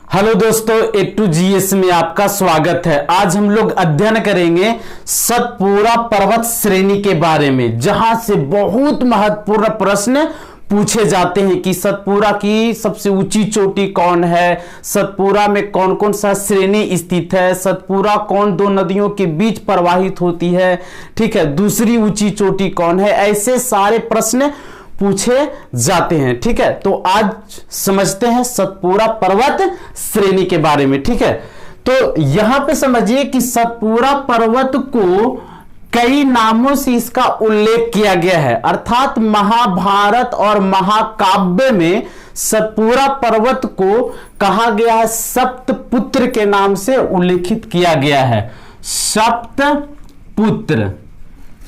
Hello दोस्तों, ए to GS में आपका स्वागत है। आज हम लोग अध्ययन करेंगे सतपुड़ा पर्वत श्रेणी के बारे में, जहां से बहुत महत्वपूर्ण प्रश्न पूछे जाते हैं कि सतपुड़ा की सबसे ऊंची चोटी कौन है, सतपुड़ा में कौन कौन सा श्रेणी स्थित है, सतपुड़ा कौन दो नदियों के बीच प्रवाहित होती है, ठीक है, दूसरी ऊंची चोटी कौन है। ऐसे सारे प्रश्न पूछे जाते हैं, ठीक है। तो आज समझते हैं सतपुड़ा पर्वत श्रेणी के बारे में, ठीक है। तो यहां पे समझिए कि सतपुड़ा पर्वत को कई नामों से इसका उल्लेख किया गया है, अर्थात महाभारत और महाकाव्य में सतपुड़ा पर्वत को कहा गया है सप्तपुत्र के नाम से उल्लेखित किया गया है।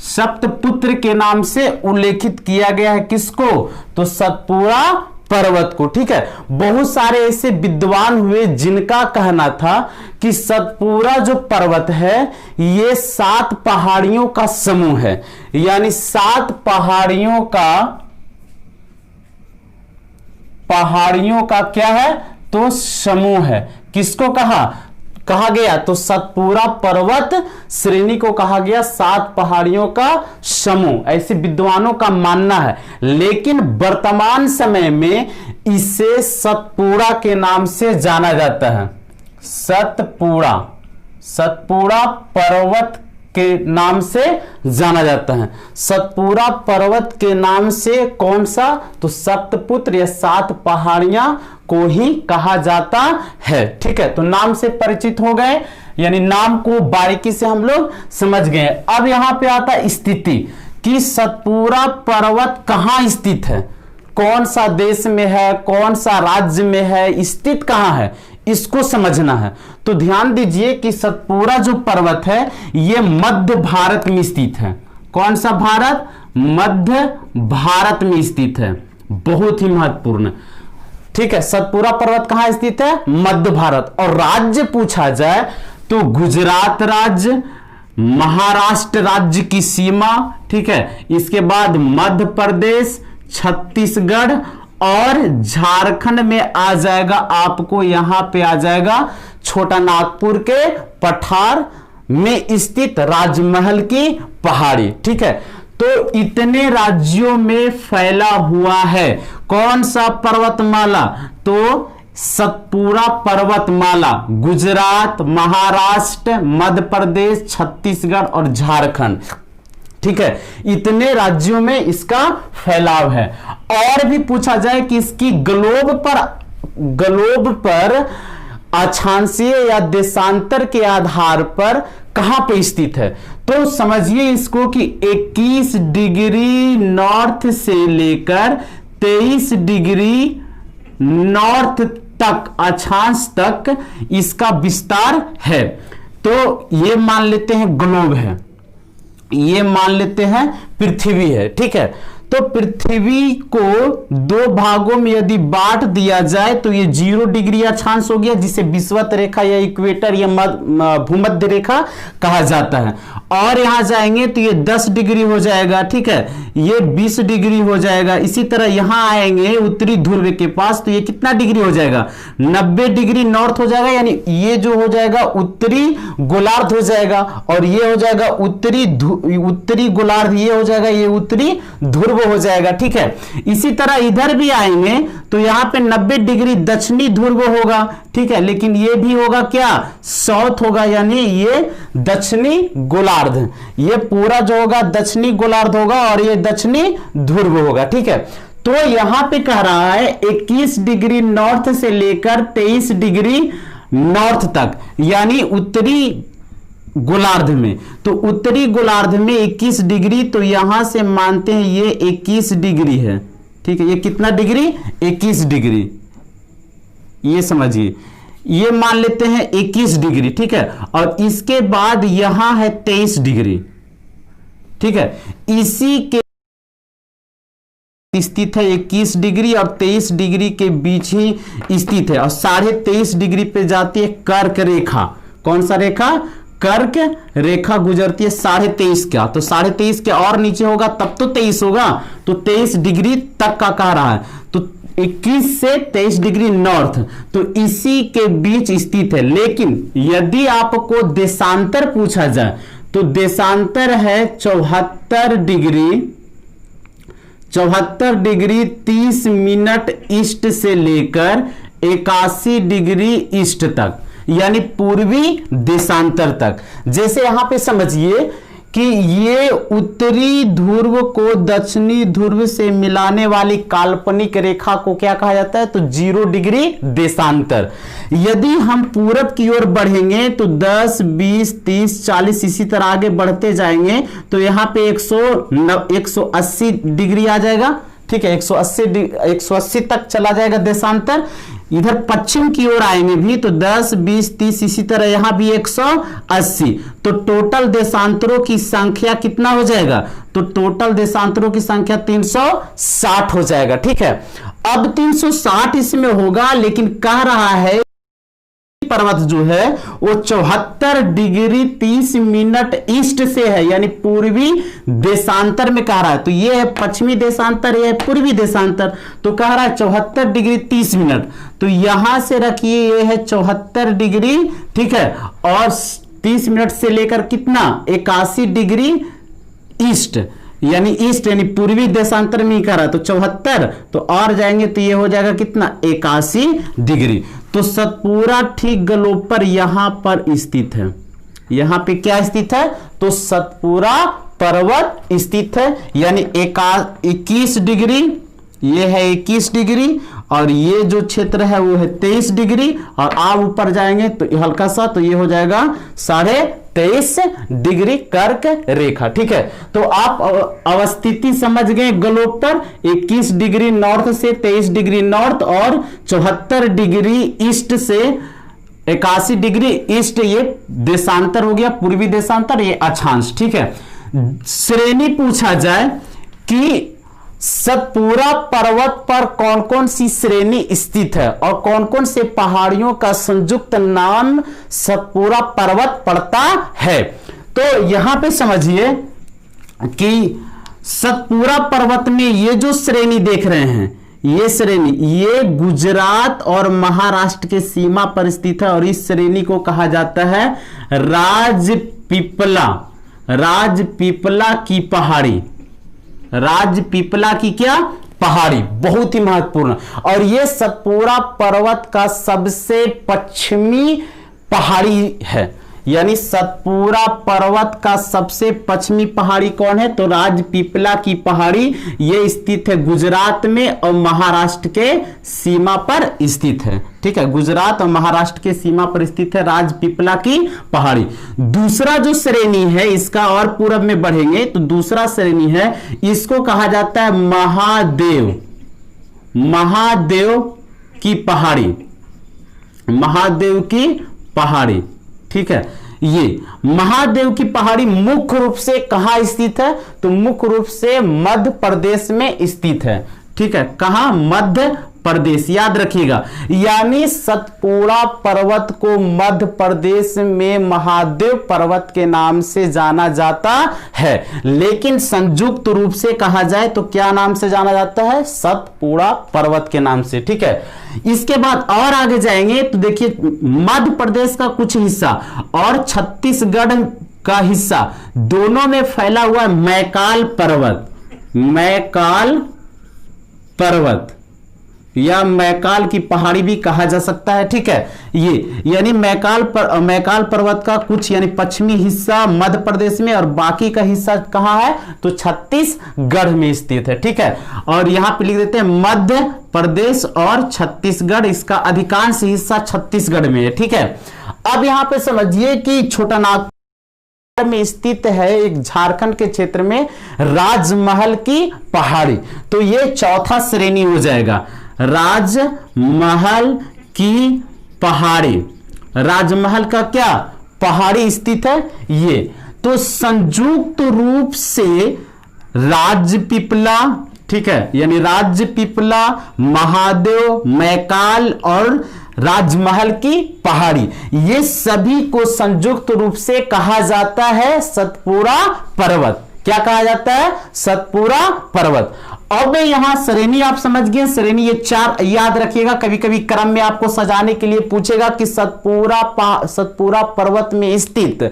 सप्तपुत्र के नाम से उल्लेखित किया गया है किसको? तो सतपुड़ा पर्वत को, ठीक है। बहुत सारे ऐसे विद्वान हुए जिनका कहना था कि सतपुड़ा जो पर्वत है ये 7 पहाड़ियों का समूह है, यानी 7 पहाड़ियों का क्या है? तो समूह है। किसको कहा गया? तो सतपुड़ा पर्वत श्रेणी को कहा गया 7 पहाड़ियों का समूह, ऐसे विद्वानों का मानना है। लेकिन वर्तमान समय में इसे सतपुड़ा के नाम से जाना जाता है। सतपुड़ा पर्वत के नाम से जाना जाता है। सतपुड़ा पर्वत के नाम से कौन सा? तो सप्तपुत्र या 7 पहाड़ियां को ही कहा जाता है, ठीक है। तो नाम से परिचित हो गए, यानी नाम को बारीकी से हम लोग समझ गए। अब यहां पे आता स्थिति कि सतपुड़ा पर्वत कहां स्थित है, कौन सा देश में है, कौन सा राज्य में है, स्थित कहां है, इसको समझना है। तो ध्यान दीजिए कि सतपुड़ा जो पर्वत है यह मध्य भारत में स्थित है। कौन सा भारत? मध्य भारत में स्थित है, बहुत ही महत्वपूर्ण, ठीक है। सतपुड़ा पर्वत कहां स्थित है? मध्य भारत। और राज्य पूछा जाए तो गुजरात राज्य, महाराष्ट्र राज्य की सीमा, ठीक है, इसके बाद मध्य प्रदेश, छत्तीसगढ़ और झारखंड में आ जाएगा। आपको यहां पे आ जाएगा छोटा नागपुर के पठार में स्थित राजमहल की पहाड़ी, ठीक है। तो इतने राज्यों में फैला हुआ है कौन सा पर्वतमाला? तो सतपुड़ा पर्वतमाला गुजरात, महाराष्ट्र, मध्य प्रदेश, छत्तीसगढ़ और झारखंड, ठीक है, इतने राज्यों में इसका फैलाव है। और भी पूछा जाए कि इसकी ग्लोब पर अक्षांशीय या देशांतर के आधार पर कहां पे स्थित है? तो समझिए इसको कि 21 डिग्री नॉर्थ से लेकर 23 डिग्री नॉर्थ तक, अक्षांश तक इसका विस्तार है। तो ये मान लेते हैं ग्लोब है, ये मान लेते हैं पृथ्वी है, ठीक है। तो पृथ्वी को 2 भागों में यदि बांट दिया जाए तो ये 0 डिग्री अक्षांश हो गया, जिसे विषुवत रेखा या इक्वेटर या भूमध्य रेखा कहा जाता है। और यहां जाएंगे तो ये 10 डिग्री हो जाएगा, ठीक है, ये 20 डिग्री हो जाएगा। इसी तरह यहां आएंगे उत्तरी ध्रुव के पास तो ये कितना डिग्री हो जाएगा? 90 डिग्री नॉर्थ हो जाएगा, यानी ये जो हो जाएगा उत्तरी गोलार्ध हो जाएगा, और ये हो जाएगा उत्तरी गोलार्ध, ये हो जाएगा ये उत्तरी ध्रुव हो जाएगा, ठीक है। इसी तरह इधर भी आएंगे तो यहां पे 90 डिग्री दक्षिणी ध्रुव होगा, ठीक है, लेकिन ये भी होगा क्या? साउथ होगा, यानी ये दक्षिणी गोलार्ध, ये पूरा जो होगा दक्षिणी गोलार्ध होगा और ये दक्षिणी ध्रुव होगा, ठीक है। तो यहां पे कह रहा है 21 डिग्री नॉर्थ से लेकर 23 डिग्री नॉर्थ तक, यानी उत्तरी गोलार्ध में। तो उत्तरी गोलार्ध में 21 डिग्री, तो यहां से मानते हैं ये 21 डिग्री है, ठीक है। ये कितना डिग्री? 21 डिग्री, ये समझिए, ये मान लेते हैं 21 डिग्री, ठीक है। और इसके बाद यहां है 23 डिग्री, ठीक है। इसी के स्थित है 21 डिग्री और 23 डिग्री के बीच ही स्थित है, और 23.5 डिग्री पे जाती है कर्क रेखा। कौन सा रेखा? कर्क रेखा गुजरती है 23.5 का, तो 23.5 के और नीचे होगा तब तो 23 होगा, तो 23 डिग्री तक का कह रहा है। तो 21 से 23 डिग्री नॉर्थ, तो इसी के बीच स्थित है। लेकिन यदि आपको देशांतर पूछा जाए तो देशांतर है 74 डिग्री 30 मिनट ईस्ट से लेकर 81 डिग्री ईस्ट तक, यानी पूर्वी देशांतर तक। जैसे यहां पे समझिए कि ये उत्तरी ध्रुव को दक्षिणी ध्रुव से मिलाने वाली काल्पनिक रेखा को क्या कहा जाता है, तो 0 डिग्री देशांतर। यदि हम पूरब की ओर बढ़ेंगे तो 10, 20, 30, 40 इसी तरह आगे बढ़ते जाएंगे तो यहां पे 180 डिग्री आ जाएगा। ठीक है, 180 तक चला जाएगा देशांतर। इधर पश्चिम की ओर आएंगे भी तो 10, 20, 30 इसी तरह यहां भी 180। तो टोटल देशांतरों की संख्या कितना हो जाएगा, तो टोटल देशांतरों की संख्या 360 हो जाएगा। ठीक है, अब 360 इसमें होगा, लेकिन कह रहा है पर्वत जो है वो 74 डिग्री 30 मिनट ईस्ट से है, यानी पूर्वी देशांतर में कह रहा है। तो ये है पश्चिमी देशांतर, ये है पूर्वी देशांतर। तो कह रहा है 74 डिग्री 30 मिनट, तो यहां से रखिए ये है 74 डिग्री, ठीक है, और 30 मिनट से लेकर कितना 81 डिग्री ईस्ट, यानी ईस्ट यानी पूर्वी देशांतर में ही कह रहा है। तो 74 तो और जाएंगे तो ये हो जाएगा कितना 81 डिग्री। तो सतपुरा ठीक गलोपर यहां पर स्थित है। यहां पे क्या स्थित है, तो सतपुरा पर्वत स्थित है, यानी 21 डिग्री, ये है 21 डिग्री, और ये जो क्षेत्र है वो है 23 डिग्री, और आप ऊपर जाएंगे तो हल्का सा, तो ये हो जाएगा 23.5 डिग्री कर्क रेखा। ठीक है, तो आप अवस्थिति समझ गए गलोपर 21 डिग्री नॉर्थ से 23 डिग्री नॉर्थ और 74 डिग्री ईस्ट से 81 डिग्री ईस्ट, ये देशांतर हो गया, पूर्वी देशांतर, ये अक्षांश। ठीक है, श्रेणी पूछा जाए कि सतपुरा पर्वत पर कौन कौन सी श्रेणी स्थित है और कौन कौन से पहाड़ियों का संयुक्त नाम सतपुरा पर्वत पड़ता है, तो यहां पे समझिए कि सतपुरा पर्वत में ये जो श्रेणी देख रहे हैं, ये श्रेणी ये गुजरात और महाराष्ट्र के सीमा पर स्थित है, और इस श्रेणी को कहा जाता है राजपीपला की पहाड़ी। राजपीपला की क्या पहाड़ी, बहुत ही महत्वपूर्ण। और यह सतपुरा पर्वत का सबसे पश्चिमी पहाड़ी है, यानी सतपुरा पर्वत का सबसे पश्चिमी पहाड़ी कौन है, तो राजपीपला की पहाड़ी। यह स्थित है गुजरात में और महाराष्ट्र के सीमा पर स्थित है। ठीक है, गुजरात और महाराष्ट्र के सीमा पर स्थित है राजपीपला की पहाड़ी। दूसरा जो श्रेणी है इसका, और पूरब में बढ़ेंगे तो दूसरा श्रेणी है, इसको कहा जाता है महादेव की पहाड़ी। महादेव की पहाड़ी, ठीक है, ये महादेव की पहाड़ी मुख्य रूप से कहां स्थित है, तो मुख्य रूप से मध्य प्रदेश में स्थित है। ठीक है, कहां, मध्य प्रदेश, याद रखिएगा। यानी सतपुरा पर्वत को मध्य प्रदेश में महादेव पर्वत के नाम से जाना जाता है, लेकिन संयुक्त रूप से कहा जाए तो क्या नाम से जाना जाता है, सतपुरा पर्वत के नाम से। ठीक है, इसके बाद और आगे जाएंगे तो देखिए मध्य प्रदेश का कुछ हिस्सा और छत्तीसगढ़ का हिस्सा दोनों में फैला हुआ मैकाल पर्वत या मैकाल की पहाड़ी भी कहा जा सकता है। ठीक है, ये यानी मैकाल पर्वत का कुछ यानी पश्चिमी हिस्सा मध्य प्रदेश में और बाकी का हिस्सा कहां है, तो छत्तीसगढ़ में स्थित है। ठीक है, और यहां पे लिख देते हैं मध्य प्रदेश और छत्तीसगढ़, इसका अधिकांश हिस्सा छत्तीसगढ़ में है। ठीक है, अब यहां पे समझिए कि छोटा नागपुर में स्थित है एक झारखंड के क्षेत्र में राजमहल की पहाड़ी, तो ये चौथा श्रेणी हो जाएगा, राजमहल की पहाड़ी। राजमहल का क्या पहाड़ी स्थित है ये, तो संयुक्त रूप से राजपीपला, ठीक है, यानी राजपीपला, महादेव, मैकाल और राजमहल की पहाड़ी, ये सभी को संयुक्त रूप से कहा जाता है सतपुरा पर्वत। क्या कहा जाता है? सतपुरा पर्वत। अब यहां श्रेणी आप समझ गए, श्रेणी ये 4 याद रखिएगा, कभी कभी क्रम में आपको सजाने के लिए पूछेगा कि सतपुरा पर्वत में स्थित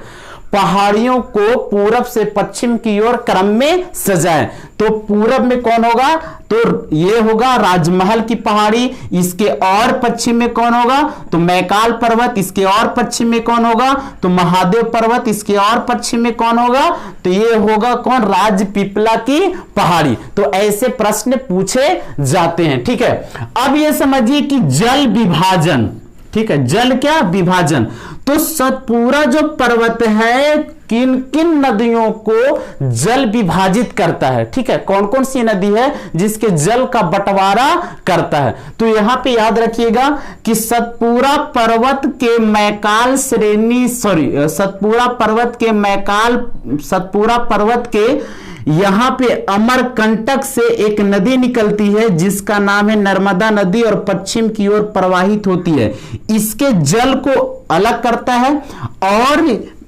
पहाड़ियों को पूरब से पश्चिम की ओर क्रम में सजाएं। तो पूरब में कौन होगा? तो ये होगा राजमहल की पहाड़ी। इसके और पश्चिम में कौन होगा? तो मैकाल पर्वत। इसके और पश्चिम में कौन होगा? तो महादेव पर्वत। इसके और पश्चिम में कौन होगा? तो ये होगा कौन? राजपीपला की पहाड़ी। तो ऐसे प्रश्न पूछे जाते हैं। ठीक है, अब ये समझिए कि जल विभाजन, ठीक है, जल क्या? विभाजन। तो सतपुरा जो पर्वत है किन किन नदियों को जल विभाजित करता है? ठीक है, कौन कौन सी नदी है जिसके जल का बंटवारा करता है? तो यहां पे याद रखिएगा कि सतपुरा पर्वत के मैकाल श्रेणी, सतपुरा पर्वत के यहां पे अमरकंटक से एक नदी निकलती है जिसका नाम है नर्मदा नदी और पश्चिम की ओर प्रवाहित होती है। इसके जल को अलग करता है। और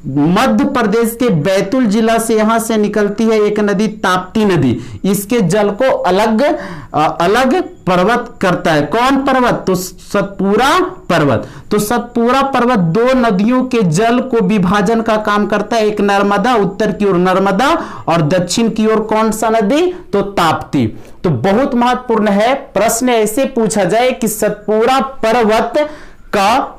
मध्य प्रदेश के बैतूल जिला से यहां से निकलती है एक नदी ताप्ती नदी, इसके जल को अलग पर्वत करता है। कौन पर्वत? तो सतपुरा पर्वत। तो सतपुरा पर्वत 2 नदियों के जल को विभाजन का काम करता है, एक नर्मदा, उत्तर की ओर नर्मदा और दक्षिण की ओर कौन सा नदी? तो ताप्ती। तो बहुत महत्वपूर्ण है, प्रश्न ऐसे पूछा जाए कि सतपुरा पर्वत का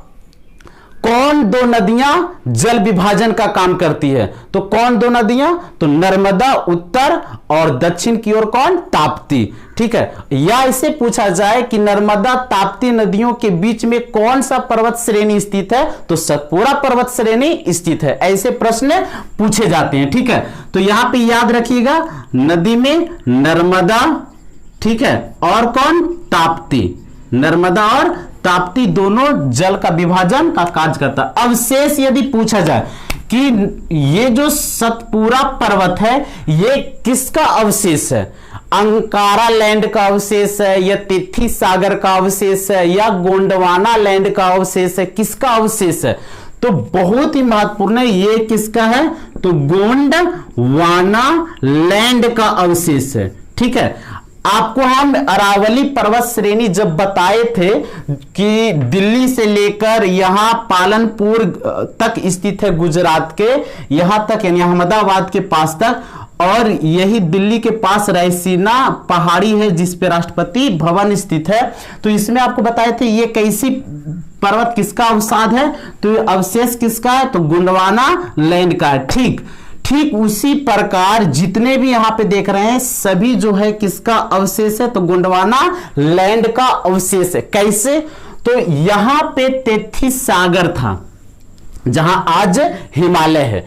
कौन 2 नदियां जल विभाजन का काम करती है? तो कौन 2 नदियां? तो नर्मदा उत्तर और दक्षिण की ओर कौन? ताप्ती। ठीक है, या इसे पूछा जाए कि नर्मदा ताप्ती नदियों के बीच में कौन सा पर्वत श्रेणी स्थित है? तो सतपुरा पर्वत श्रेणी स्थित है। ऐसे प्रश्न पूछे जाते हैं। ठीक है, तो यहां पे याद रखिएगा, नदी में नर्मदा, ठीक है, और कौन? ताप्ती। नर्मदा और ताप्ती दोनों जल का विभाजन का कार्य करता है। अब शेष यदि पूछा जाए कि ये जो सतपुरा पर्वत है ये किसका अवशेष है? अंकारा लैंड का अवशेष है या तिथि सागर का अवशेष है या गोंडवाना लैंड का अवशेष है? किसका अवशेष है? तो बहुत ही महत्वपूर्ण है, ये किसका है? तो गोंडवाना लैंड का अवशेष है। ठीक है, आपको हम अरावली पर्वत श्रेणी जब बताए थे कि दिल्ली से लेकर यहां पालनपुर तक स्थित है, गुजरात के यहां तक, यानी अहमदाबाद के पास तक, और यही दिल्ली के पास रायसीना पहाड़ी है जिस पे राष्ट्रपति भवन स्थित है। तो इसमें आपको बताए थे ये कैसी पर्वत किसका अवसाद है? तो अवशेष किसका है? तो गोंडवाना लैंड का है। ठीक उसी प्रकार जितने भी यहां पे देख रहे हैं सभी जो है किसका अवशेष है? तो गोंडवाना लैंड का अवशेष है। कैसे? तो यहां पे तिथि सागर था जहां आज हिमालय है।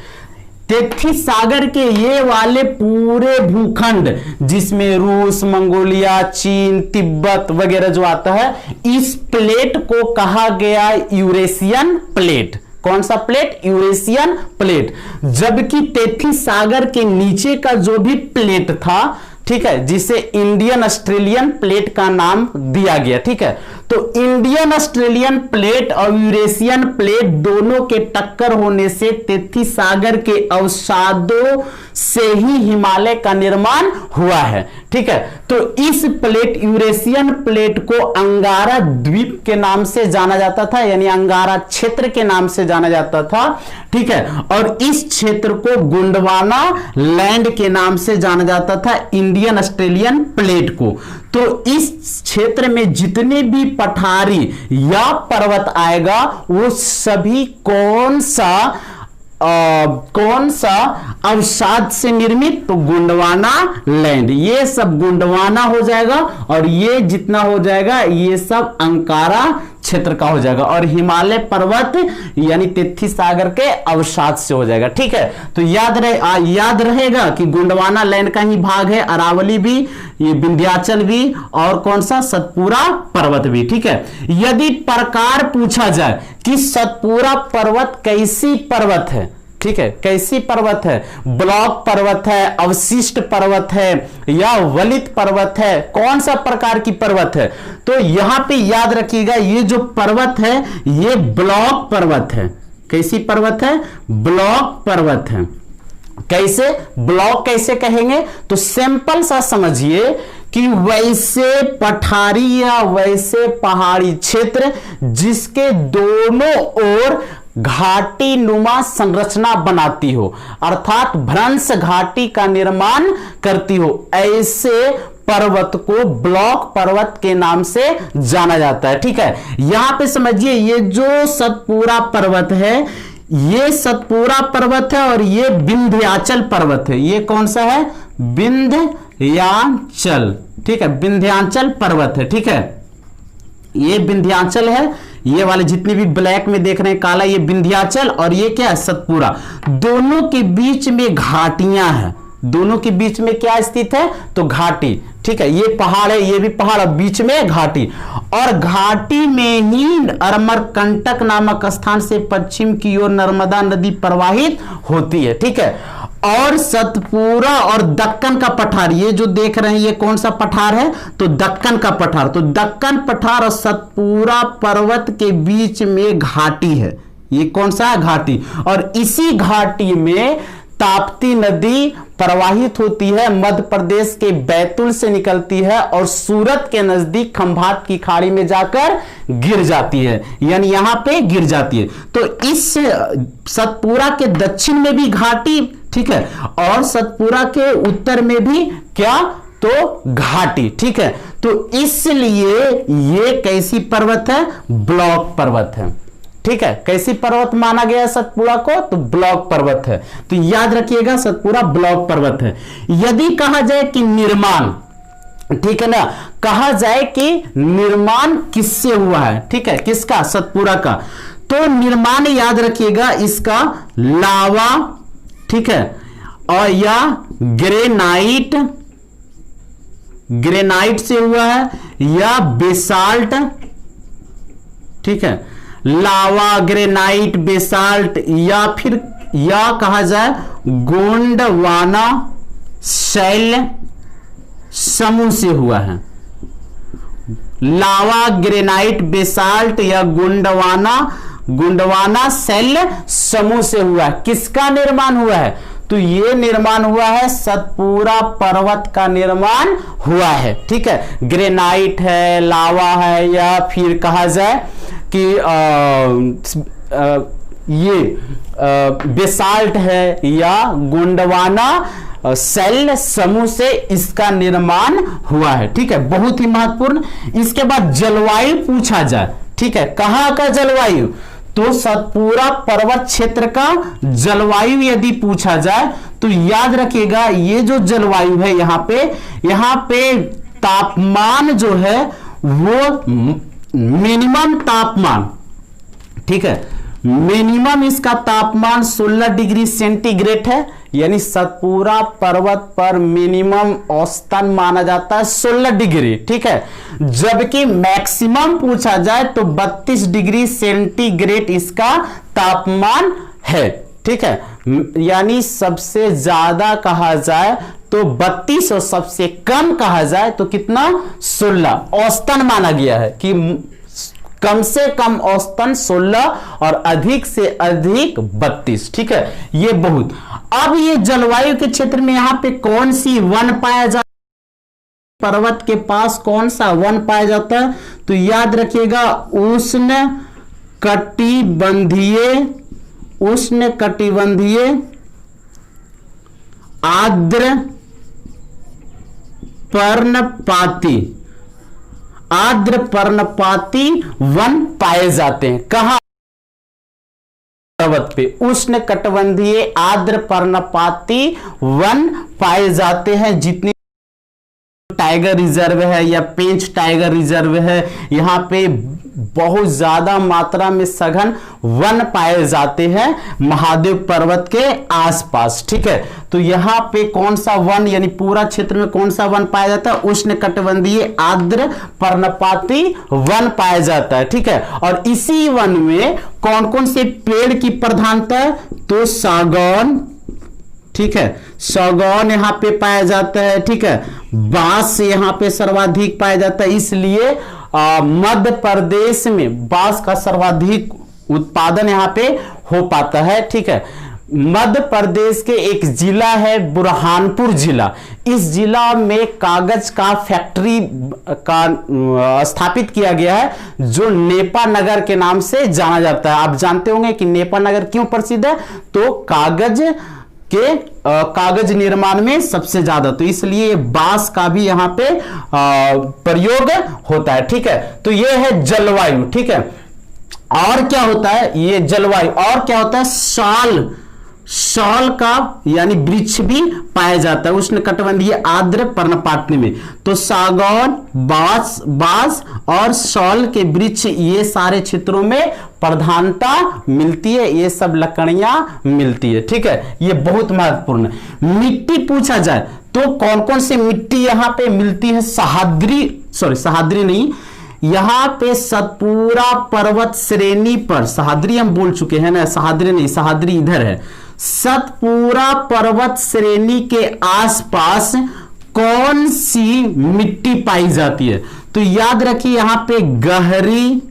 तिथि सागर के ये वाले पूरे भूखंड जिसमें रूस, मंगोलिया, चीन, तिब्बत वगैरह जो आता है, इस प्लेट को कहा गया यूरेशियन प्लेट। कौन सा प्लेट? Eurasian plate. जबकि तिथि सागर के नीचे का जो भी प्लेट था, ठीक है, जिसे इंडियन ऑस्ट्रेलियन प्लेट का नाम दिया गया। ठीक है, तो इंडियन ऑस्ट्रेलियन प्लेट और यूरेशियन प्लेट दोनों के टक्कर होने से तिथि सागर के अवसादों से ही हिमालय का निर्माण हुआ है। ठीक है, तो इस प्लेट, यूरेशियन प्लेट को अंगारा द्वीप के नाम से जाना जाता था, यानी अंगारा क्षेत्र के नाम से जाना जाता था। ठीक है, और इस क्षेत्र को गोंडवाना लैंड के नाम से जाना जाता था, इंडियन ऑस्ट्रेलियन प्लेट को। तो इस क्षेत्र में जितने भी पठारी या पर्वत आएगा वो सभी कौन सा अवसाद से निर्मित? तो गोंडवाना लैंड। ये सब गोंडवाना हो जाएगा और ये जितना हो जाएगा ये सब अंकारा क्षेत्र का हो जाएगा, और हिमालय पर्वत यानी तिथि सागर के अवसाद से हो जाएगा। ठीक है, तो याद रहेगा कि गोंडवाना लैंड का ही भाग है, अरावली भी, ये विंध्याचल भी, और कौन सा? सतपुरा पर्वत भी। ठीक है, यदि प्रकार पूछा जाए कि सतपुरा पर्वत कैसी पर्वत है, ठीक है, कैसी पर्वत है? ब्लॉक पर्वत है, अवशिष्ट पर्वत है या वलित पर्वत है? कौन सा प्रकार की पर्वत है? तो यहां पे याद रखिएगा ये जो पर्वत है ये ब्लॉक पर्वत है। कैसी पर्वत है? ब्लॉक पर्वत है। कैसे ब्लॉक कैसे कहेंगे? तो सिंपल सा समझिए कि वैसे पठारी या वैसे पहाड़ी क्षेत्र जिसके दोनों ओर घाटी नुमा संरचना बनाती हो, अर्थात भ्रंश घाटी का निर्माण करती हो, ऐसे पर्वत को ब्लॉक पर्वत के नाम से जाना जाता है। ठीक है, यहां पे समझिए ये जो सतपुड़ा पर्वत है, ये सतपुड़ा पर्वत है और ये विंध्याचल पर्वत है। ये कौन सा है? विंध्याचल। ठीक है, विंध्याचल पर्वत है। ठीक है, ये विंध्याचल है, ये वाले जितने भी ब्लैक में देख रहे हैं काला, ये विंध्याचल, और ये क्या है? सतपुड़ा। दोनों के बीच में घाटियां हैं, दोनों के बीच में क्या स्थित है? तो घाटी। ठीक है, ये पहाड़ है, ये भी पहाड़, और बीच में घाटी, और घाटी में ही अमरकंटक नामक स्थान से पश्चिम की ओर नर्मदा नदी प्रवाहित होती है। ठीक है, और सतपुड़ा और दक्कन का पठार, ये जो देख रहे हैं ये कौन सा पठार है? तो दक्कन का पठार। तो दक्कन पठार और सतपुड़ा पर्वत के बीच में घाटी है। ये कौन सा है? घाटी। और इसी घाटी में ताप्ती नदी प्रवाहित होती है, मध्य प्रदेश के बैतूल से निकलती है और सूरत के नजदीक खंभात की खाड़ी में जाकर गिर जाती है, यानी यहां पे गिर जाती है। तो इस सतपुड़ा के दक्षिण में भी घाटी, ठीक है, और सतपुड़ा के उत्तर में भी क्या? तो घाटी। ठीक है, तो इसलिए ये कैसी पर्वत है? ब्लॉक पर्वत है। ठीक है, कैसी पर्वत माना गया सतपुड़ा को? तो ब्लॉक पर्वत है। तो याद रखिएगा सतपुड़ा ब्लॉक पर्वत है। यदि कहा जाए कि निर्माण, ठीक है ना, कहा जाए कि निर्माण किससे हुआ है? ठीक है, किसका? सतपुड़ा का। तो निर्माण याद रखिएगा इसका लावा, ठीक है, और या ग्रेनाइट से हुआ है, या बेसाल्ट। ठीक है, लावा, ग्रेनाइट, बेसाल्ट, या फिर या कहा जाए गोंडवाना शैल समूह से हुआ है। लावा, ग्रेनाइट, बेसाल्ट या गोंडवाना शैल समूह से हुआ है। किसका निर्माण हुआ है? तो ये निर्माण हुआ है सतपुड़ा पर्वत का निर्माण हुआ है। ठीक है, ग्रेनाइट है, लावा है, या फिर कहा जाए कि ये बेसाल्ट है, या गोंडवाना शैल समूह से इसका निर्माण हुआ है। ठीक है, बहुत ही महत्वपूर्ण। इसके बाद जलवायु पूछा जाए, ठीक है, कहां का जलवायु? तो सतपुड़ा पर्वत क्षेत्र का जलवायु यदि पूछा जाए तो याद रखिएगा ये जो जलवायु है यहां पे तापमान जो है वो मिनिमम तापमान, ठीक है, मिनिमम इसका तापमान 16 डिग्री सेंटीग्रेड है, यानी सतपुड़ा पर्वत पर मिनिमम औसतन माना जाता है 16 डिग्री। ठीक है, जबकि मैक्सिमम पूछा जाए तो 32 डिग्री सेंटीग्रेड इसका तापमान है। ठीक है, यानी सबसे ज्यादा कहा जाए तो 32 और सबसे कम कहा जाए तो कितना? 16। औसतन माना गया है कि कम से कम औसतन 16 और अधिक से अधिक 32। ठीक है, ये बहुत। अब ये जलवायु के क्षेत्र में यहां पे कौन सी वन पाया जाता है? पर्वत के पास कौन सा वन पाया जाता है? तो याद रखिएगा उष्ण कटिबंधीय आर्द्र पर्णपाती वन पाए जाते हैं। कहां? पर्वत पे उष्ण कटिबंधीय आर्द्र पर्णपाती वन पाए जाते हैं। जितने टाइगर रिजर्व है या पेंच टाइगर रिजर्व है, यहां पे बहुत ज्यादा मात्रा में सघन वन पाए जाते हैं महादेव पर्वत के आसपास। ठीक है, तो यहां पे कौन सा वन, यानी पूरा क्षेत्र में कौन सा वन पाया जाता है? उष्ण कटिबंधीय आर्द्र पर्णपाती वन पाया जाता है। ठीक है, और इसी वन में कौन कौन से पेड़ की प्रधानता है? तो सागौन, ठीक है, सागौन यहां पे पाया जाता है। ठीक है, बांस यहां पे सर्वाधिक पाया जाता है, इसलिए मध्य प्रदेश में बांस का सर्वाधिक उत्पादन यहां पे हो पाता है। ठीक है, मध्य प्रदेश के एक जिला है बुरहानपुर जिला। इस जिला में कागज का फैक्ट्री का स्थापित किया गया है जो नेपा नगर के नाम से जाना जाता है। आप जानते होंगे कि नेपा नगर क्यों प्रसिद्ध है, तो कागज निर्माण में सबसे ज्यादा, तो इसलिए बांस का भी यहां पे प्रयोग होता है। ठीक है, तो ये है जलवायु। ठीक है, और क्या होता है ये जलवायु, और क्या होता है साल का यानी वृक्ष भी पाया जाता है उष्णकटिबंधीय आर्द्र पर्णपाती में। तो सागौन, बांस और साल के वृक्ष ये सारे क्षेत्रों में प्रधानता मिलती है, ये सब लकड़ियां मिलती है। ठीक है, ये बहुत महत्वपूर्ण है। मिट्टी पूछा जाए तो कौन कौन सी मिट्टी यहां पे मिलती है? सहाद्री नहीं, यहां पे सतपुरा पर्वत श्रेणी पर, सहाद्री हम बोल चुके हैं ना, सहाद्री नहीं, सहाद्री इधर है। सतपुरा पर्वत श्रेणी के आसपास कौन सी मिट्टी पाई जाती है? तो याद रखिए यहां पे गहरी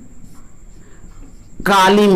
काली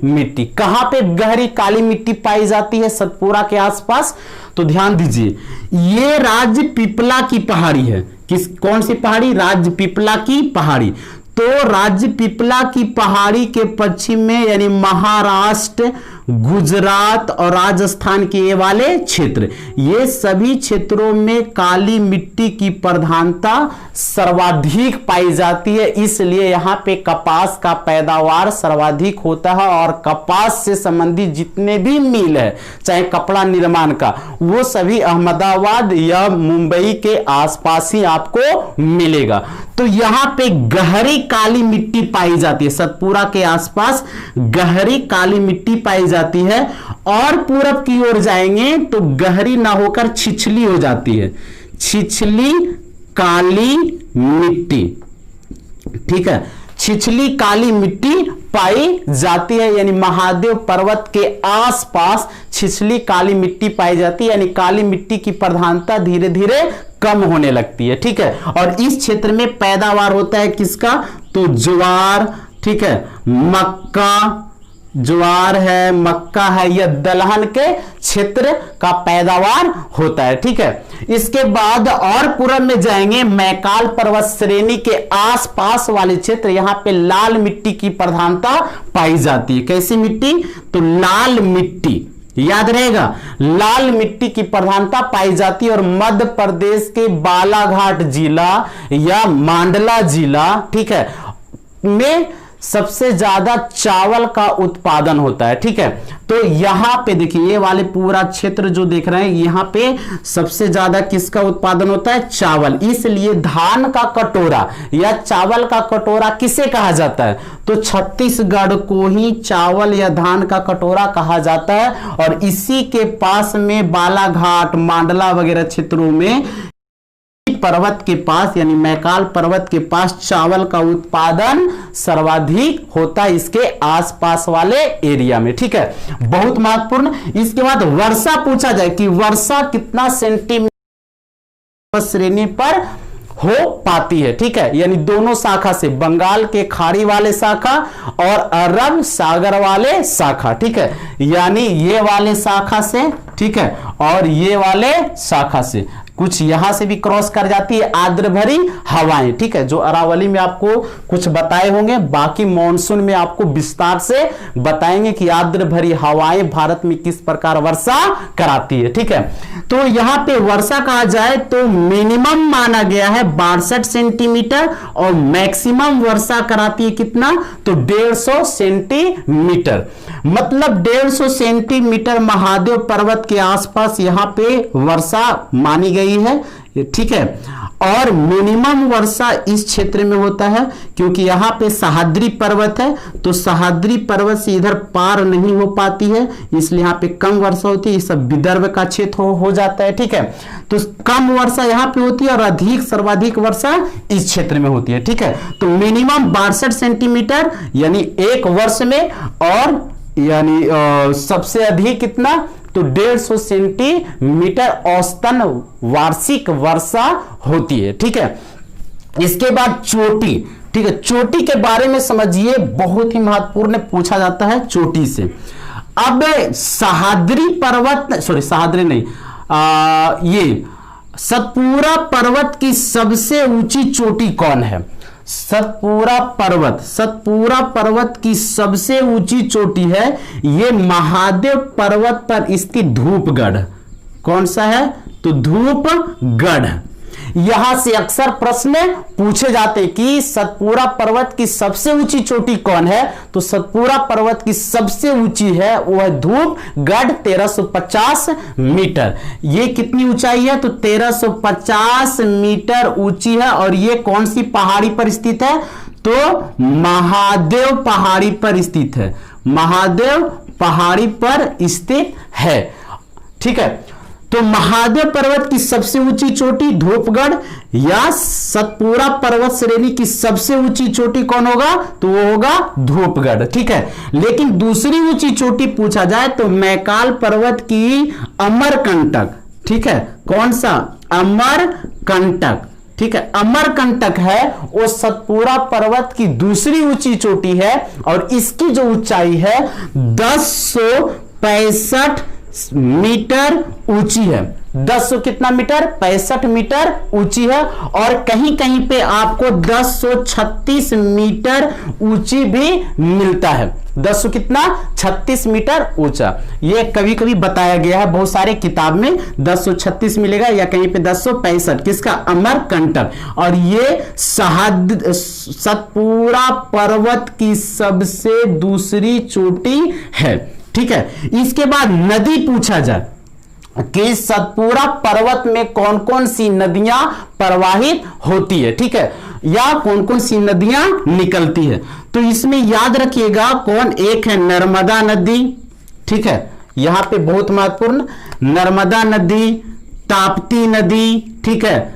मिट्टी। कहां पे गहरी काली मिट्टी पाई जाती है सतपुरा के आसपास? तो ध्यान दीजिए, ये राजपीपला की पहाड़ी है। कौन सी पहाड़ी? राजपीपला की पहाड़ी। तो राजपीपला की पहाड़ी के पश्चिम में यानी महाराष्ट्र, गुजरात और राजस्थान के ये वाले क्षेत्र, ये सभी क्षेत्रों में काली मिट्टी की प्रधानता सर्वाधिक पाई जाती है। इसलिए यहां पे कपास का पैदावार सर्वाधिक होता है और कपास से संबंधित जितने भी मिल है, चाहे कपड़ा निर्माण का, वो सभी अहमदाबाद या मुंबई के आसपास ही आपको मिलेगा। तो यहां पे गहरी काली मिट्टी पाई जाती है, सतपुरा के आसपास गहरी काली मिट्टी पाई जाती है। और पूरब की ओर जाएंगे तो गहरी ना होकर छिछली हो जाती है, छिछली काली मिट्टी। ठीक है, छिछली काली मिट्टी पाई जाती है, यानी महादेव पर्वत के आसपास छिछली काली मिट्टी पाई जाती है, यानी काली मिट्टी की प्रधानता धीरे धीरे कम होने लगती है। ठीक है, और इस क्षेत्र में पैदावार होता है किसका? तो ज्वार, ठीक है, मक्का, ज्वार है, मक्का है, यह दलहन के क्षेत्र का पैदावार होता है। ठीक है, इसके बाद और पूरब में जाएंगे, मैकाल पर्वत श्रेणी के आसपास वाले क्षेत्र, यहां पे लाल मिट्टी की प्रधानता पाई जाती है। कैसी मिट्टी? तो लाल मिट्टी, याद रहेगा, लाल मिट्टी की प्रधानता पाई जाती है। और मध्य प्रदेश के बालाघाट जिला या मांडला जिला, ठीक है, में सबसे ज्यादा चावल का उत्पादन होता है। ठीक है, तो यहां पे देखिए ये वाले पूरा क्षेत्र जो देख रहे हैं, यहां पे सबसे ज्यादा किसका उत्पादन होता है? चावल। इसलिए धान का कटोरा या चावल का कटोरा किसे कहा जाता है? तो छत्तीसगढ़ को ही चावल या धान का कटोरा कहा जाता है। और इसी के पास में बालाघाट, मांडला वगैरह क्षेत्रों में पर्वत के पास यानी मैकाल पर्वत के पास चावल का उत्पादन सर्वाधिक होता है इसके आसपास वाले एरिया में। ठीक है, बहुत महत्वपूर्ण। इसके बाद वर्षा पूछा जाए कि वर्षा कितना सेंटीमीटर श्रेणी पर हो पाती है। ठीक है, यानी दोनों शाखा से, बंगाल के खाड़ी वाले शाखा और अरब सागर वाले शाखा। ठीक है, यानी ये वाले शाखा से, ठीक है, और ये वाले शाखा से कुछ यहां से भी क्रॉस कर जाती है आर्द्र भरी हवाएं। ठीक है, जो अरावली में आपको कुछ बताए होंगे, बाकी मॉनसून में आपको विस्तार से बताएंगे कि आर्द्र भरी हवाएं भारत में किस प्रकार वर्षा कराती है। ठीक है, तो यहां पे वर्षा कहा जाए तो मिनिमम माना गया है 62 सेंटीमीटर और मैक्सिमम वर्षा कराती है कितना? तो 150 सेंटीमीटर। मतलब 150 सेंटीमीटर महादेव पर्वत के आसपास यहां पे वर्षा मानी गई है। ठीक है, और मिनिमम वर्षा इस क्षेत्र में होता है क्योंकि यहां पे सह्याद्री पर्वत है, तो सह्याद्री पर्वत से इधर पार नहीं हो पाती है, इसलिए यहां पे कम वर्षा होती है। ये सब विदर्भ का क्षेत्र हो जाता है। ठीक है, तो कम वर्षा यहां पे होती है और अधिक सर्वाधिक वर्षा इस क्षेत्र में होती है। ठीक है, तो मिनिमम 62 सेंटीमीटर यानी एक वर्ष में, और यानी सबसे अधिक कितना? तो 150 सेंटीमीटर औसतन वार्षिक वर्षा होती है। ठीक है, इसके बाद चोटी। ठीक है, चोटी के बारे में समझिए, बहुत ही महत्वपूर्ण पूछा जाता है चोटी से। अब सह्याद्री पर्वत, सॉरी सह्याद्री नहीं, ये सतपुड़ा पर्वत की सबसे ऊंची चोटी कौन है? सतपुड़ा पर्वत की सबसे ऊंची चोटी है ये महादेव पर्वत पर स्थित धूपगढ़। कौन सा है? तो धूपगढ़। यहां से अक्सर प्रश्न पूछे जाते कि सतपुड़ा पर्वत की सबसे ऊंची चोटी कौन है? तो सतपुड़ा पर्वत की सबसे ऊंची है वो है धूपगढ़, 1350 मीटर। ये कितनी ऊंचाई है? तो 1350 मीटर ऊंची है। और ये कौन सी पहाड़ी पर स्थित है? तो महादेव पहाड़ी पर स्थित है, महादेव पहाड़ी पर स्थित है। ठीक है, तो महादेव पर्वत की सबसे ऊंची चोटी धूपगढ़ या सतपुड़ा पर्वत श्रेणी की सबसे ऊंची चोटी कौन होगा? तो वो होगा धूपगढ़। ठीक है, लेकिन दूसरी ऊंची चोटी पूछा जाए तो मैकाल पर्वत की अमरकंटक। ठीक है, कौन सा? अमरकंटक। ठीक है, अमरकंटक है वो सतपुड़ा पर्वत की दूसरी ऊंची चोटी है और इसकी जो ऊंचाई है 1065 मीटर ऊंची है। 10 कितना मीटर? 65 मीटर ऊंची है। और कहीं कहीं पे आपको 1036 मीटर ऊंची भी मिलता है। 10 कितना? 36 मीटर ऊंचा। ये कभी कभी बताया गया है बहुत सारे किताब में 1036 मिलेगा या कहीं पे 1065। किसका? अमरकंटक। और ये सतपुड़ा पर्वत की सबसे दूसरी चोटी है। ठीक है, इसके बाद नदी पूछा जाए कि सतपुड़ा पर्वत में कौन कौन सी नदियां प्रवाहित होती है, ठीक है, या कौन कौन सी नदियां निकलती है। तो इसमें याद रखिएगा कौन? एक है नर्मदा नदी। ठीक है, यहां पे बहुत महत्वपूर्ण, नर्मदा नदी, ताप्ती नदी, ठीक है,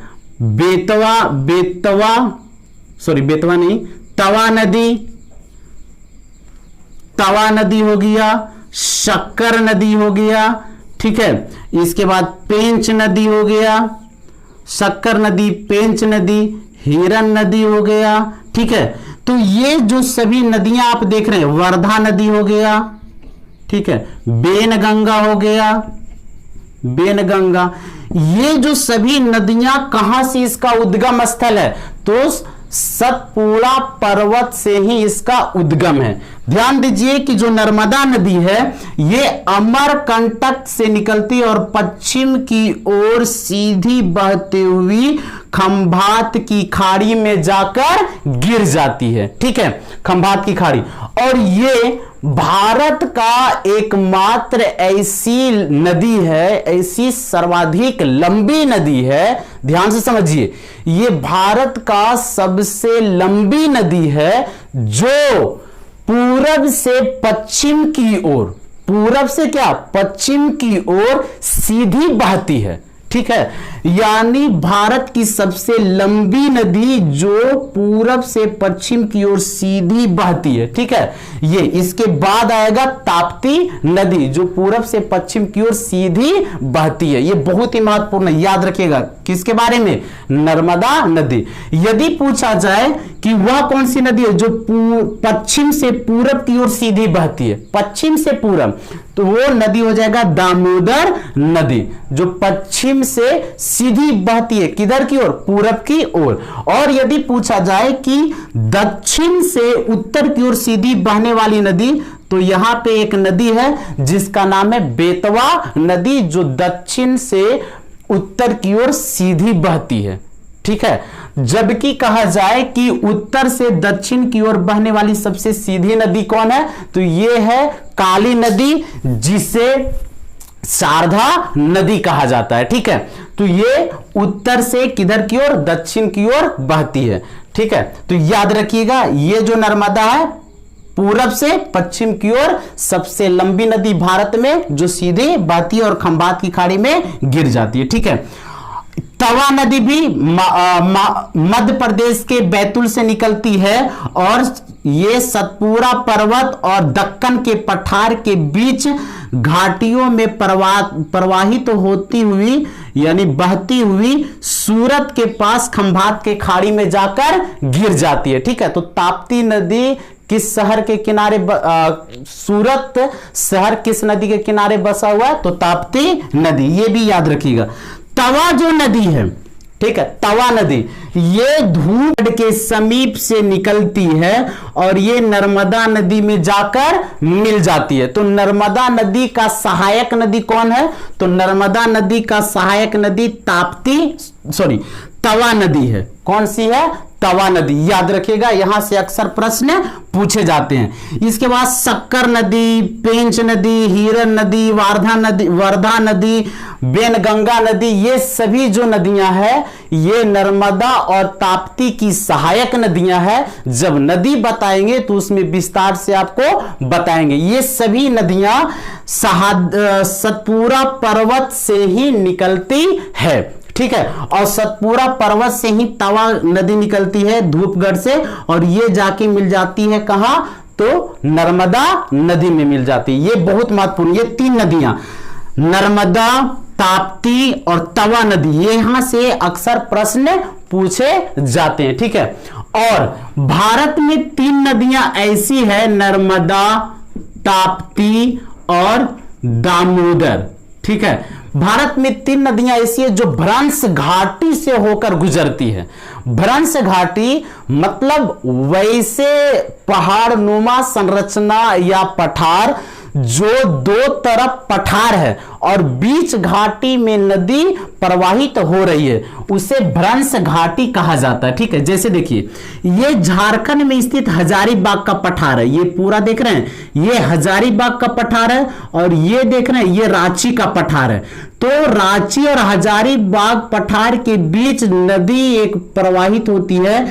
तवा नदी हो गया, शक्कर नदी हो गया। ठीक है, इसके बाद पेंच नदी हो गया, शक्कर नदी, पेंच नदी, हिरन नदी हो गया। ठीक है, तो ये जो सभी नदियां आप देख रहे हैं, वर्धा नदी हो गया, ठीक है, बेनगंगा हो गया, बेनगंगा, ये जो सभी नदियां कहां से इसका उद्गम स्थल है? तो सतपुड़ा पर्वत से ही इसका उद्गम है। ध्यान दीजिए कि जो नर्मदा नदी है ये अमरकंटक से निकलती और पश्चिम की ओर सीधी बहती हुई खंभात की खाड़ी में जाकर गिर जाती है। ठीक है, खंभात की खाड़ी। और ये भारत का एकमात्र ऐसी नदी है, ऐसी सर्वाधिक लंबी नदी है, ध्यान से समझिए, ये भारत का सबसे लंबी नदी है जो पूरब से पश्चिम की ओर, पूरब से क्या? पश्चिम की ओर सीधी बहती है। ठीक है, यानी भारत की सबसे लंबी नदी जो पूरब से पश्चिम की ओर सीधी बहती है। ठीक है, ये इसके बाद आएगा ताप्ती नदी जो पूरब से पश्चिम की ओर सीधी बहती है। ये बहुत ही महत्वपूर्ण है, याद रखिएगा। किसके बारे में? नर्मदा नदी। यदि पूछा जाए कि वह कौन सी नदी है जो पश्चिम से पूरब की ओर सीधी बहती है, पश्चिम से पूरब, तो वो नदी हो जाएगा दामोदर नदी जो पश्चिम से सीधी बहती है। किधर की ओर? पूरब की ओर। और यदि पूछा जाए कि दक्षिण से उत्तर की ओर सीधी बहने वाली नदी, तो यहां पे एक नदी है जिसका नाम है बेतवा नदी जो दक्षिण से उत्तर की ओर सीधी बहती है। ठीक है, जबकि कहा जाए कि उत्तर से दक्षिण की ओर बहने वाली सबसे सीधी नदी कौन है? तो यह है काली नदी जिसे शारदा नदी कहा जाता है। ठीक है, तो ये उत्तर से किधर की ओर? दक्षिण की ओर बहती है। ठीक है, तो याद रखिएगा ये जो नर्मदा है पूरब से पश्चिम की ओर सबसे लंबी नदी भारत में जो सीधे बहती है और खंभात की खाड़ी में गिर जाती है। ठीक है, तवा नदी भी मध्य प्रदेश के बैतूल से निकलती है और ये सतपुड़ा पर्वत और दक्कन के पठार के बीच घाटियों में प्रवाहित होती हुई यानी बहती हुई सूरत के पास खंभात के खाड़ी में जाकर गिर जाती है। ठीक है, तो ताप्ती नदी किस शहर के किनारे सूरत शहर किस नदी के किनारे बसा हुआ है? तो ताप्ती नदी, ये भी याद रखिएगा। तवा जो नदी है, ठीक है, तवा नदी, ये धूप के समीप से निकलती है और ये नर्मदा नदी में जाकर मिल जाती है। तो नर्मदा नदी का सहायक नदी कौन है? तो नर्मदा नदी का सहायक नदी तवा नदी है। कौन सी है? तवा नदी, याद रखिएगा, यहां से अक्सर प्रश्न पूछे जाते हैं। इसके बाद शक्कर नदी, पेंच नदी, हिरन नदी, वर्धा नदी, बेनगंगा नदी, ये सभी जो नदियां हैं ये नर्मदा और ताप्ती की सहायक नदियां हैं। जब नदी बताएंगे तो उसमें विस्तार से आपको बताएंगे। ये सभी नदियां सतपुरा पर्वत से ही निकलती है, ठीक है, और सतपुरा पर्वत से ही तवा नदी निकलती है धूपगढ़ से, और ये जाके मिल जाती है कहां? तो नर्मदा नदी में मिल जाती है। ये बहुत महत्वपूर्ण, ये 3 नदियां नर्मदा, ताप्ती और तवा नदी, ये यहां से अक्सर प्रश्न पूछे जाते हैं, ठीक है। और भारत में 3 नदियां ऐसी है, नर्मदा, ताप्ती और दामोदर, ठीक है। भारत में 3 नदियां ऐसी है जो भ्रंश घाटी से होकर गुजरती है। भ्रंश घाटी मतलब वैसे पहाड़ नुमा संरचना या पठार जो 2 तरफ पठार है और बीच घाटी में नदी प्रवाहित हो रही है, उसे भ्रंश घाटी कहा जाता है, ठीक है। जैसे देखिए, ये झारखंड में स्थित हजारीबाग का पठार है, ये पूरा देख रहे हैं, ये हजारीबाग का पठार है, और ये देख रहे हैं ये रांची का पठार है। तो रांची और हजारीबाग पठार के बीच नदी एक प्रवाहित होती है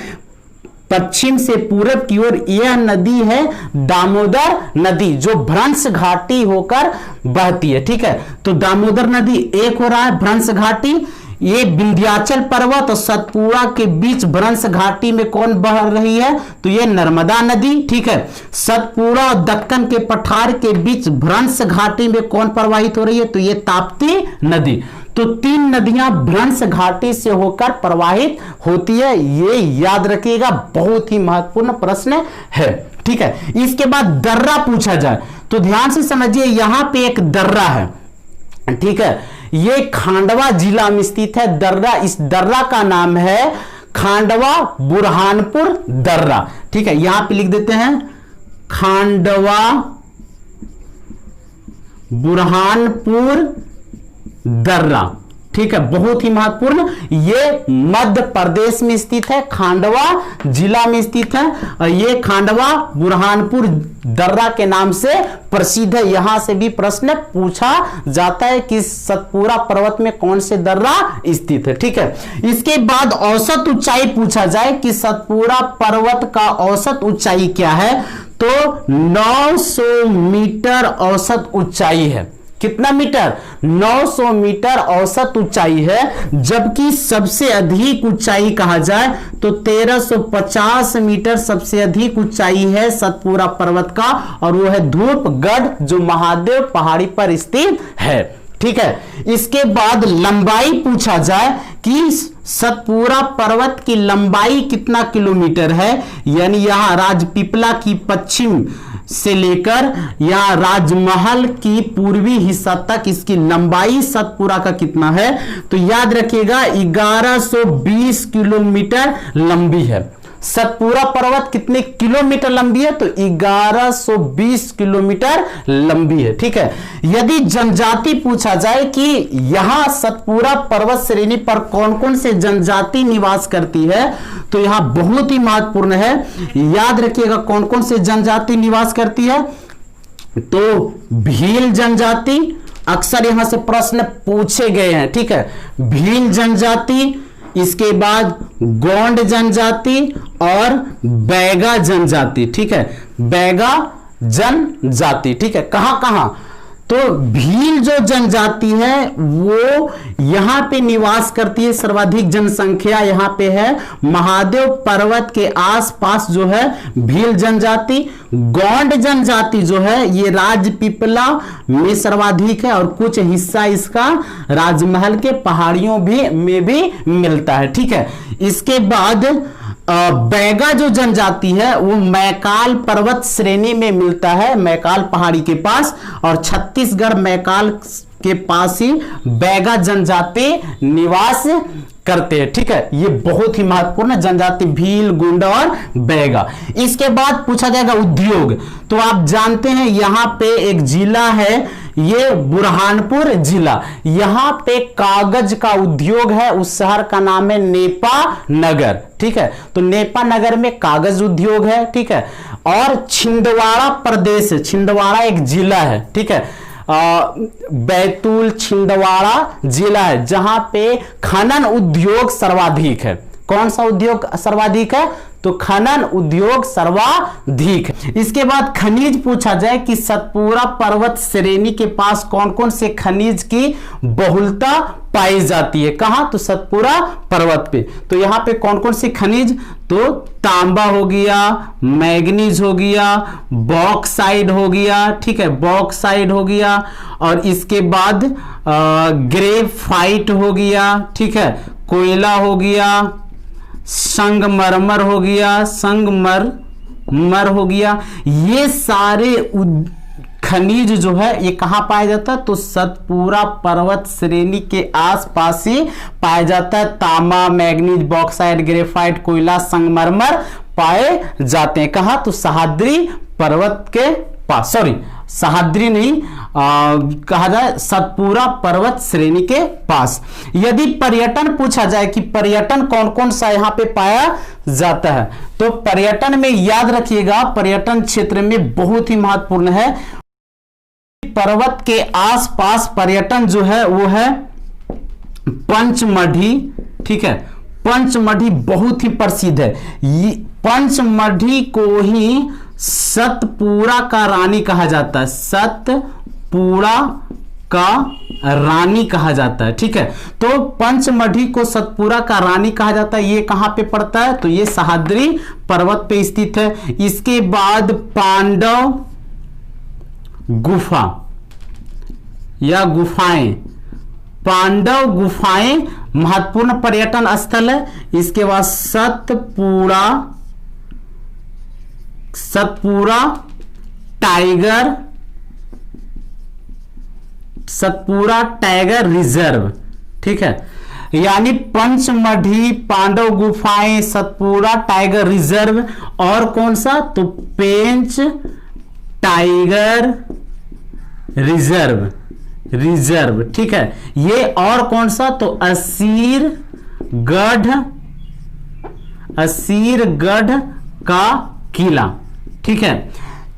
पश्चिम से पूरब की ओर, यह नदी है दामोदर नदी, जो भ्रंश घाटी होकर बहती है, ठीक है। तो दामोदर नदी एक हो रहा है भ्रंश घाटी, ये विंध्याचल पर्वत और सतपुड़ा के बीच भ्रंश घाटी में कौन बह रही है? तो ये नर्मदा नदी, ठीक है। सतपुड़ा और दक्कन के पठार के बीच भ्रंश घाटी में कौन प्रवाहित हो रही है? तो ये ताप्ती नदी। तो 3 नदियां भ्रंश घाटी से होकर प्रवाहित होती है, ये याद रखिएगा, बहुत ही महत्वपूर्ण प्रश्न है, ठीक है। इसके बाद दर्रा पूछा जाए तो ध्यान से समझिए, यहां पे एक दर्रा है, ठीक है, ये खांडवा जिला में स्थित है दर्रा। इस दर्रा का नाम है खांडवा बुरहानपुर दर्रा, ठीक है। यहां पे लिख देते हैं खांडवा बुरहानपुर दर्रा, ठीक है, बहुत ही महत्वपूर्ण। ये मध्य प्रदेश में स्थित है, खांडवा जिला में स्थित है, और ये खांडवा बुरहानपुर दर्रा के नाम से प्रसिद्ध है। यहां से भी प्रश्न पूछा जाता है कि सतपुरा पर्वत में कौन से दर्रा स्थित है, ठीक है। इसके बाद औसत ऊंचाई पूछा जाए कि सतपुरा पर्वत का औसत ऊंचाई क्या है? तो 900 मीटर औसत ऊंचाई है। कितना मीटर? 900 मीटर औसत ऊंचाई है, जबकि सबसे अधिक ऊंचाई कहा जाए तो 1350 मीटर सबसे अधिक ऊंचाई है सतपुरा पर्वत का, और वो है धूपगढ़ जो महादेव पहाड़ी पर स्थित है, ठीक है। इसके बाद लंबाई पूछा जाए कि सतपुरा पर्वत की लंबाई कितना किलोमीटर है, यानी यहां राजपीपला की पश्चिम से लेकर या राजमहल की पूर्वी हिस्सा तक इसकी लंबाई सतपुरा का कितना है? तो याद रखिएगा 1120 किलोमीटर लंबी है। सतपुरा पर्वत कितने किलोमीटर लंबी है? तो 1120 किलोमीटर लंबी है, ठीक है। यदि जनजाति पूछा जाए कि यहां सतपुरा पर्वत श्रेणी पर कौन कौन से जनजाति निवास करती है, तो यहां बहुत ही महत्वपूर्ण है, याद रखिएगा कौन कौन से जनजाति निवास करती है। तो भील जनजाति, अक्सर यहां से प्रश्न पूछे गए हैं, ठीक है। भील जनजाति, इसके बाद गोंड जनजाति और बैगा जनजाति, ठीक है, बैगा जनजाति, ठीक है। कहां कहां? तो भील जो जनजाति है वो यहां पे निवास करती है, सर्वाधिक जनसंख्या यहां पे है महादेव पर्वत के आसपास जो है भील जनजाति। गोंड जनजाति जो है ये राजपीपला में सर्वाधिक है, और कुछ हिस्सा इसका राजमहल के पहाड़ियों में भी मिलता है, ठीक है। इसके बाद बैगा जो जनजाति है वो मैकाल पर्वत श्रेणी में मिलता है, मैकाल पहाड़ी के पास, और छत्तीसगढ़ मैकाल के पास ही बैगा जनजाति निवास करते हैं। ठीक है, ये बहुत ही महत्वपूर्ण जनजाति, भील, गुंडा और बैगा। इसके बाद पूछा जाएगा उद्योग। तो आप जानते हैं यहां पे एक जिला है, ये बुरहानपुर जिला, यहां पे कागज का उद्योग है। उस शहर का नाम है नेपा नगर। ठीक है, तो नेपा नगर में कागज उद्योग है। ठीक है, और छिंदवाड़ा प्रदेश, छिंदवाड़ा एक जिला है। ठीक है, बैतूल छिंदवाड़ा जिला है जहां पे खनन उद्योग सर्वाधिक है। कौन सा उद्योग सर्वाधिक है? तो खनन उद्योग सर्वाधिक है। इसके बाद खनिज पूछा जाए कि सतपुड़ा पर्वत श्रेणी के पास कौन कौन से खनिज की बहुलता पाई जाती है। कहां? तो सतपुड़ा पर्वत पे। तो यहां पे कौन कौन से खनिज? तो तांबा हो गया, मैग्नीज हो गया, बॉक्साइड हो गया। ठीक है, बॉक्साइड हो गया, और इसके बाद ग्रेफाइट हो गया। ठीक है, कोयला हो गया, संगमरमर हो गया, संगमरमर हो गया। ये सारे खनिज जो है ये कहां पाया जाता है? तो सतपुड़ा पर्वत श्रेणी के आसपास ही पाया जाता है। तांबा, मैग्नीज, बॉक्साइड, ग्रेफाइट, कोयला, संगमरमर पाए जाते हैं। कहां? तो सह्याद्री पर्वत के पास, सॉरी सह्याद्री नहीं कहा जाए, सतपुड़ा पर्वत श्रेणी के पास। यदि पर्यटन पूछा जाए कि पर्यटन कौन कौन सा यहां पे पाया जाता है, तो पर्यटन में याद रखिएगा, पर्यटन क्षेत्र में बहुत ही महत्वपूर्ण है, पर्वत के आसपास पर्यटन जो है वो है पंचमढ़ी। ठीक है, पंचमढ़ी बहुत ही प्रसिद्ध है। पंचमढ़ी को ही सतपुड़ा का रानी कहा जाता है, सतपुड़ा का रानी कहा जाता है। ठीक है, तो पंचमढ़ी को सतपुड़ा का रानी कहा जाता है। ये कहां पे पड़ता है? तो ये सह्याद्री पर्वत पे स्थित है। इसके बाद पांडव गुफा या गुफाएं, पांडव गुफाएं महत्वपूर्ण पर्यटन स्थल है। इसके बाद Satpura tiger, Satpura tiger reserve. ठीक है, यानी पंचमढ़ी, पांडव गुफाएं, सतपुड़ा टाइगर रिजर्व, और कौन सा? तो पेंच टाइगर रिजर्व। ठीक है, ये और कौन सा? तो असीरगढ़ का किला। ठीक है,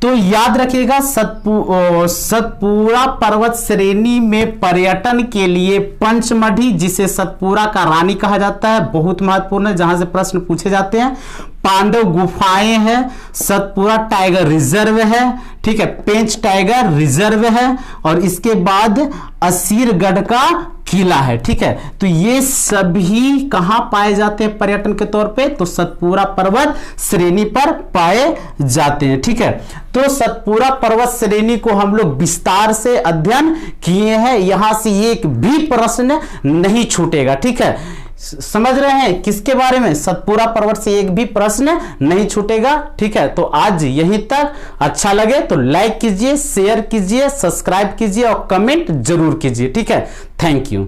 तो याद रखिएगा सतपुड़ा पर्वत श्रेणी में पर्यटन के लिए पंचमढ़ी, जिसे सतपुड़ा का रानी कहा जाता है, बहुत महत्वपूर्ण है, जहां से प्रश्न पूछे जाते हैं। पांडव गुफाएं हैं, सतपुड़ा टाइगर रिजर्व है। ठीक है, पेंच टाइगर रिजर्व है, और इसके बाद असीरगढ़ का किला है। ठीक है, तो ये सभी कहां पाए जाते हैं पर्यटन के तौर पे? तो सतपुड़ा पर्वत श्रेणी पर पाए जाते हैं। ठीक है, तो सतपुड़ा पर्वत श्रेणी को हम लोग विस्तार से अध्ययन किए हैं, यहां से एक भी प्रश्न नहीं छूटेगा। ठीक है, समझ रहे हैं किसके बारे में? सतपुड़ा पर्वत से एक भी प्रश्न नहीं छूटेगा। ठीक है, तो आज यहीं तक। अच्छा लगे तो लाइक कीजिए, शेयर कीजिए, सब्सक्राइब कीजिए और कमेंट जरूर कीजिए। ठीक है, थैंक यू।